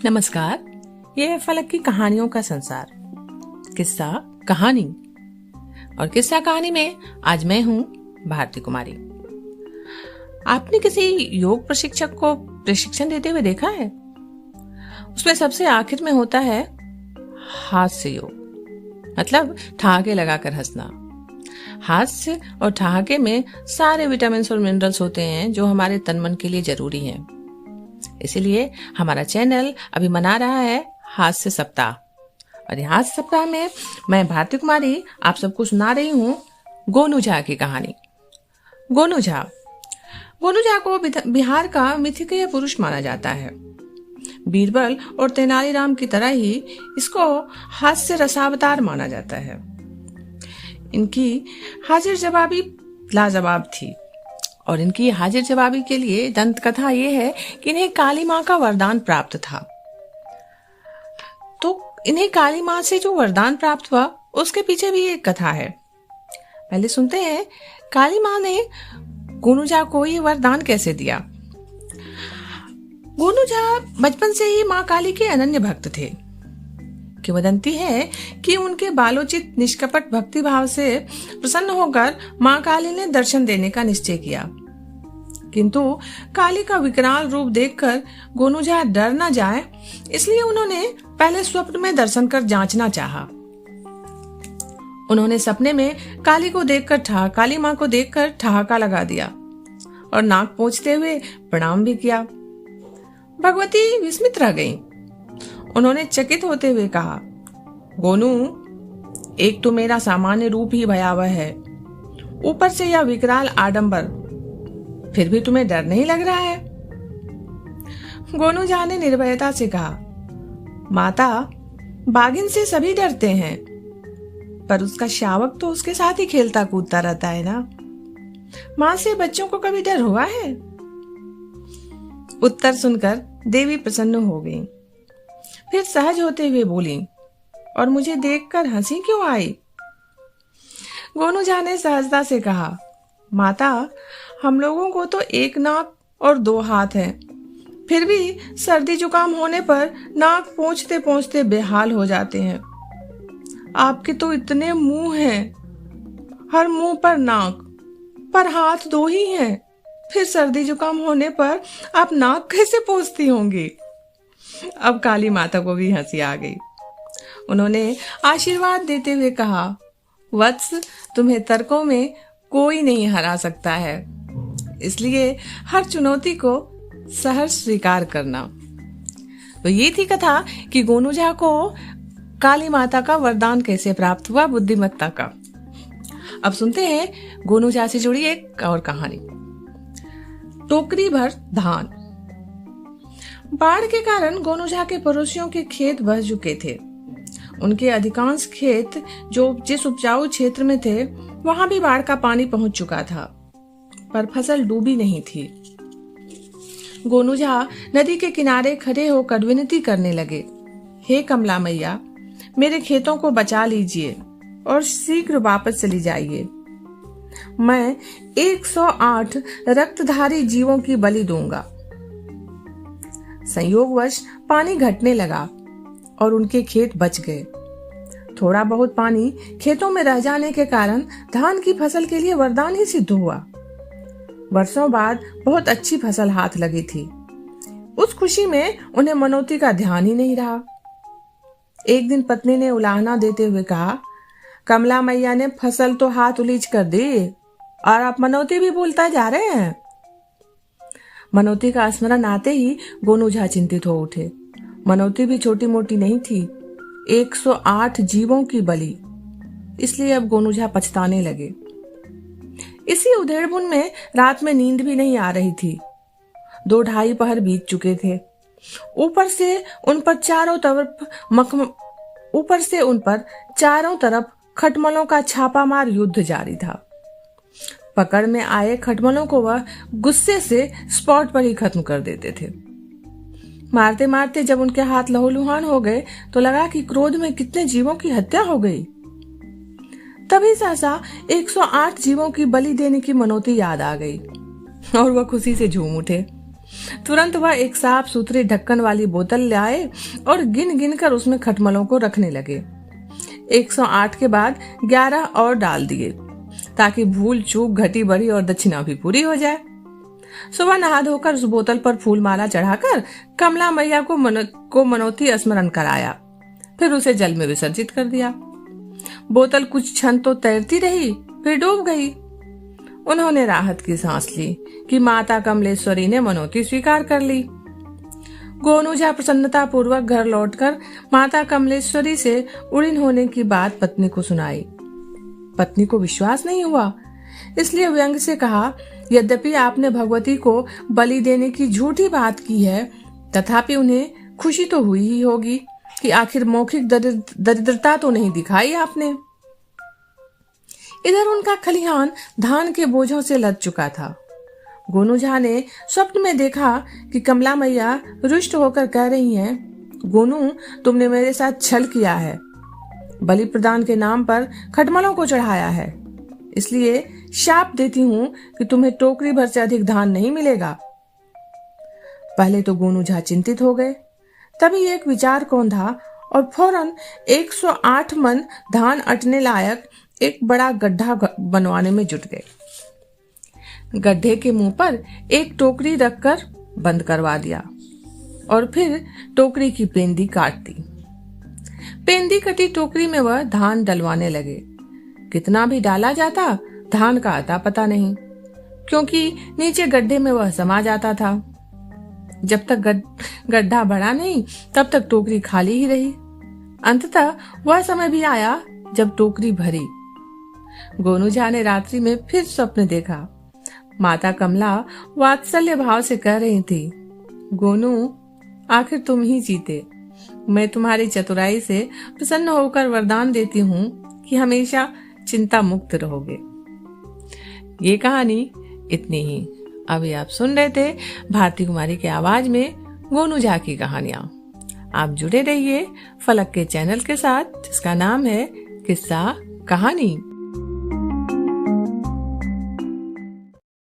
नमस्कार, ये है फलक की कहानियों का संसार। किस्सा कहानी और किस्सा कहानी में आज मैं हूँ भारती कुमारी। आपने किसी योग प्रशिक्षक को प्रशिक्षण देते हुए देखा है? उसमें सबसे आखिर में होता है हास्य योग, मतलब ठहाके लगाकर हंसना। हास्य और ठहाके में सारे विटामिन और मिनरल्स होते हैं जो हमारे तन मन के लिए जरूरी हैं। इसीलिए हमारा चैनल अभी मना रहा है हास्य सप्ताह, और हास्य सप्ताह में मैं भारती कुमारी आप सबको सुना रही हूँ गोनू झा की कहानी। गोनू झा को बिहार का मिथिकीय पुरुष माना जाता है। बीरबल और तेनालीराम की तरह ही इसको हास्य रसावतार माना जाता है। इनकी हाजिर जवाबी लाजवाब थी, और इनकी हाजिर जवाबी के लिए दंत कथा ये है कि इन्हें काली माँ का वरदान प्राप्त था। तो इन्हें काली माँ से जो वरदान प्राप्त हुआ उसके पीछे भी एक कथा है। पहले सुनते हैं काली माँ ने गोनू झा को ये वरदान कैसे दिया। गोनू झा बचपन से ही माँ काली के अनन्य भक्त थे। किंवदंती है कि उनके बालोचित निष्कपट भक्ति भाव से प्रसन्न होकर माँ काली ने दर्शन देने का निश्चय किया, किंतु काली का विकराल रूप देखकर गोनू झा डर न जाए, इसलिए उन्होंने पहले स्वप्न में दर्शन कर जांचना चाहा। उन्होंने सपने में काली माँ को देखकर ठहाका लगा दिया और नाक पोंछते हुए प्रणाम भी किया। भगवती विस्मित रह गईं। उन्होंने चकित होते हुए कहा, गोनू, एक तो मेरा सामान्य रूप ही भयावह है, ऊपर से यह विकराल आडंबर, फिर भी तुम्हें डर नहीं लग रहा है? गोनू झा ने निर्भयता से कहा, माता, बाघिन से सभी डरते हैं, पर उसका शावक तो उसके साथ ही खेलता कूदता रहता है ना। माँ से बच्चों को कभी डर हुआ है? उत्तर सुनकर देवी प्रसन्न हो गई। फिर सहज होते हुए बोली, और मुझे देखकर हंसी क्यों आई? गोनू झा ने सहजता से कहा, माता, हम लोगों को तो एक नाक और दो हाथ हैं, फिर भी सर्दी जुकाम होने पर नाक पोंछते पोंछते बेहाल हो जाते हैं। आपके तो इतने मुंह हैं, हर मुंह पर नाक, पर हाथ दो ही हैं, फिर सर्दी जुकाम होने पर आप नाक कैसे पोंछती होंगी? अब काली माता को भी हंसी आ गई। उन्होंने आशीर्वाद देते हुए कहा, वत्स, तुम्हें तर्कों में कोई नहीं हरा सकता है, इसलिए हर चुनौती को सहर्ष स्वीकार करना। तो ये थी कथा कि गोनू झा को काली माता का वरदान कैसे प्राप्त हुआ, बुद्धिमत्ता का। अब सुनते हैं गोनू झा से जुड़ी एक और कहानी। टोकरी भर धान। बाढ़ के कारण गोनू झा के पड़ोसियों के खेत बह चुके थे। उनके अधिकांश खेत जो जिस उपजाऊ क्षेत्र में थे वहां भी बाढ़ का पानी पहुंच चुका था, पर फसल डूबी नहीं थी। गोनू झा नदी के किनारे खड़े होकर विनती करने लगे, हे कमला मैया, मेरे खेतों को बचा लीजिए और शीघ्र वापस चली जाइए। मैं 108 रक्तधारी जीवों की बलि दूंगा। संयोगवश पानी घटने लगा और उनके खेत बच गए। थोड़ा बहुत पानी खेतों में रह जाने के कारण धान की फसल के लिए वरदान ही सिद्ध हुआ। वर्षों बाद बहुत अच्छी फसल हाथ लगी थी। उस खुशी में उन्हें मनौती का ध्यान ही नहीं रहा। एक दिन पत्नी ने उलाहना देते हुए कहा, कमला मैया ने फसल तो हाथ उलीच कर दी और आप मनौती भी भूलता जा रहे हैं। मनौती का स्मरण आते ही गोनू झा चिंतित हो उठे। मनौती भी छोटी मोटी नहीं थी, 108 जीवों की बलि। इसलिए अब गोनू झा पछताने लगे। इसी उधेड़बुन में रात में नींद भी नहीं आ रही थी। 2-2.5 पहर बीत चुके थे। ऊपर से उन पर चारों तरफ खटमलों का छापामार युद्ध जारी था। पकड़ में आए खटमलों को वह गुस्से से स्पॉट पर ही खत्म कर देते थे। मारते मारते जब उनके हाथ लहूलुहान हो गए तो लगा कि क्रोध में कितने जीवों की हत्या हो गई। तभी सहसा 108 जीवों की बलि देने की मनौती याद आ गई और वह खुशी से झूम उठे। तुरंत वह एक साफ सुथरे ढक्कन वाली बोतल लाए और गिन गिन कर उसमें खटमलों को रखने लगे। 108 के बाद 11 और डाल दिए ताकि भूल चूक घटी बढ़ी और दक्षिणा भी पूरी हो जाए। सुबह नहा धोकर उस बोतल पर फूल माला चढ़ाकर कमला मैया को मनौती स्मरण कराया, फिर उसे जल में विसर्जित कर दिया। बोतल कुछ क्षण तो तैरती रही, फिर डूब गई। उन्होंने राहत की सांस ली कि माता कमलेश्वरी ने मनौती स्वीकार कर ली। गोनू झा प्रसन्नता पूर्वक घर लौटकर माता कमलेश्वरी से उड़ीन होने की बात पत्नी को सुनाई। पत्नी को विश्वास नहीं हुआ, इसलिए व्यंग से कहा, यद्यपि आपने भगवती को बलि देने की झूठी बात की है, तथापि उन्हें खुशी तो हुई ही होगी कि आखिर मौखिक दरिद्रता तो नहीं दिखाई आपने। इधर उनका खलिहान धान के बोझों से लद चुका था। गोनू झा ने स्वप्न में देखा कि कमला मैया रुष्ट होकर कह रही हैं, गोनू तुमने मेरे साथ छल किया है, बलि प्रदान के नाम पर खटमलों को चढ़ाया है, इसलिए शाप देती हूँ कि तुम्हें टोकरी भर से अधिक धान नहीं मिलेगा। पहले तो गोनू झा चिंतित हो गए, तभी एक विचार कौंधा और फौरन 108 मन धान अटने लायक एक बड़ा गड्ढा बनवाने में जुट गए। गड्ढे के मुंह पर एक टोकरी रखकर बंद करवा दिया और फिर टोकरी की पेंदी काट दी। पेंदी कटी टोकरी में वह धान डलवाने लगे। कितना भी डाला जाता, धान का अता पता नहीं, क्योंकि नीचे गड्ढे में वह समा जाता था। जब तक गड्ढा बढ़ा नहीं, तब तक टोकरी खाली ही रही। अंततः वह समय भी आया जब टोकरी भरी। गोनू झा ने रात्रि में फिर स्वप्न देखा। माता कमला वात्सल्य भाव से कह रही थी, गोनू आखिर तुम ही जीते। मैं तुम्हारी चतुराई से प्रसन्न होकर वरदान देती हूँ कि हमेशा चिंता मुक्त रहोगे। ये कहानी इतनी ही। अभी आप सुन रहे थे भारती कुमारी की आवाज में गोनू झा की कहानियां। आप जुड़े रहिए फलक के चैनल के साथ, जिसका नाम है किस्सा कहानी।